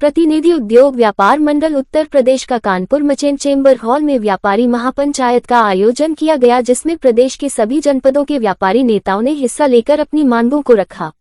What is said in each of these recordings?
प्रतिनिधि उद्योग व्यापार मंडल उत्तर प्रदेश का कानपुर मचेन चेंबर हॉल में व्यापारी महापंचायत का आयोजन किया गया, जिसमें प्रदेश के सभी जनपदों के व्यापारी नेताओं ने हिस्सा लेकर अपनी मांगों को रखा।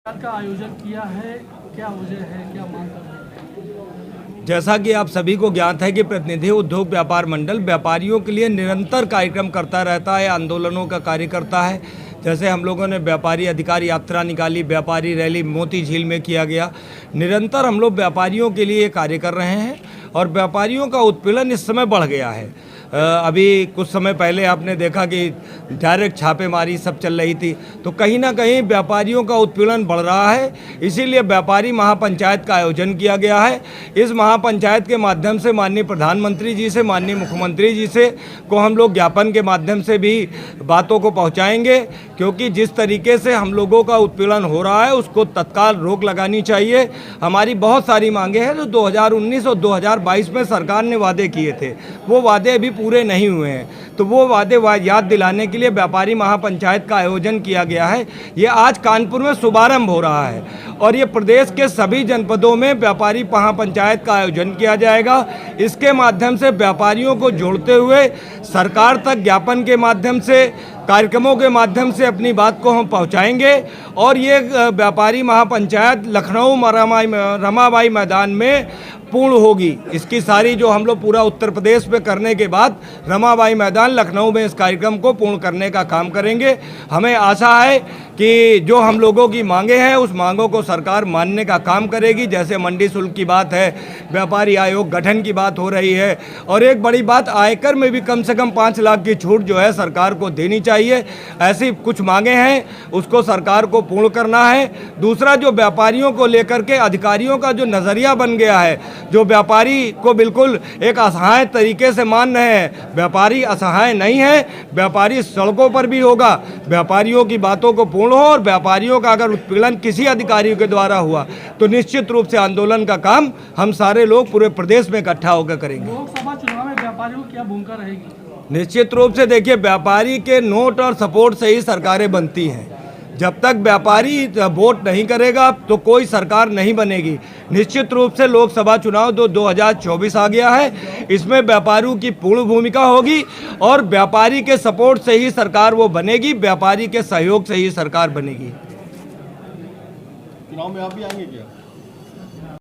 का आयोजन किया है, क्या वजह है, क्या मांग कर रहे हैं? जैसा कि आप सभी को ज्ञात है कि प्रतिनिधि उद्योग व्यापार मंडल व्यापारियों के लिए निरंतर कार्यक्रम करता रहता है, आंदोलनों का कार्य करता है। जैसे हम लोगों ने व्यापारी अधिकार यात्रा निकाली, व्यापारी रैली मोती झील में किया गया। निरंतर हम लोग व्यापारियों के लिए कार्य कर रहे हैं और व्यापारियों का उत्पीड़न इस समय बढ़ गया है। अभी कुछ समय पहले आपने देखा कि डायरेक्ट छापेमारी सब चल रही थी, तो कहीं ना कहीं व्यापारियों का उत्पीड़न बढ़ रहा है। इसीलिए व्यापारी महापंचायत का आयोजन किया गया है। इस महापंचायत के माध्यम से माननीय प्रधानमंत्री जी से, माननीय मुख्यमंत्री जी से को हम लोग ज्ञापन के माध्यम से भी बातों को पहुंचाएंगे, क्योंकि जिस तरीके से हम लोगों का उत्पीड़न हो रहा है उसको तत्काल रोक लगानी चाहिए। हमारी बहुत सारी मांगे हैं जो 2019 और 2022 में सरकार ने वादे किए थे, वो वादे अभी पूरे नहीं हुए हैं। तो वो वादे याद दिलाने के लिए व्यापारी महापंचायत का आयोजन किया गया है। ये आज कानपुर में शुभारंभ हो रहा है और ये प्रदेश के सभी जनपदों में व्यापारी महापंचायत का आयोजन किया जाएगा। इसके माध्यम से व्यापारियों को जोड़ते हुए सरकार तक ज्ञापन के माध्यम से, कार्यक्रमों के माध्यम से अपनी बात को हम पहुंचाएंगे। और ये व्यापारी महापंचायत लखनऊ रमाबाई मैदान में पूर्ण होगी। इसकी सारी जो हम लोग पूरा उत्तर प्रदेश में करने के बाद रमाबाई मैदान लखनऊ में इस कार्यक्रम को पूर्ण करने का काम करेंगे। हमें आशा है कि जो हम लोगों की मांगे हैं उस मांगों को सरकार मानने का काम करेगी। जैसे मंडी शुल्क की बात है, व्यापारी आयोग गठन की बात हो रही है, और एक बड़ी बात आयकर में भी कम से कम 5 लाख की छूट जो है सरकार को देनी चाहिए। ऐसी कुछ मांगे हैं, उसको सरकार को पूर्ण करना है। दूसरा, जो व्यापारियों को लेकर के अधिकारियों का जो नज़रिया बन गया है, जो व्यापारी को बिल्कुल एक असहाय तरीके से मान रहे हैं, व्यापारी असहाय नहीं है, व्यापारी सड़कों पर भी होगा। व्यापारियों की बातों को पूर्ण हो, और व्यापारियों का अगर उत्पीड़न किसी अधिकारी के द्वारा हुआ तो निश्चित रूप से आंदोलन का काम हम सारे लोग पूरे प्रदेश में इकट्ठा होकर करेंगे। लोकसभा चुनाव में व्यापारियों की क्या भूमिका रहेगी? निश्चित रूप से देखिए, व्यापारी के नोट और सपोर्ट से ही सरकारें बनती हैं। जब तक व्यापारी वोट नहीं करेगा तो कोई सरकार नहीं बनेगी। निश्चित रूप से लोकसभा चुनाव 2024 आ गया है, इसमें व्यापारियों की पूर्ण भूमिका होगी और व्यापारी के सपोर्ट से ही सरकार वो बनेगी, व्यापारी के सहयोग से ही सरकार बनेगी। चुनाव में आप भी आएंगे क्या?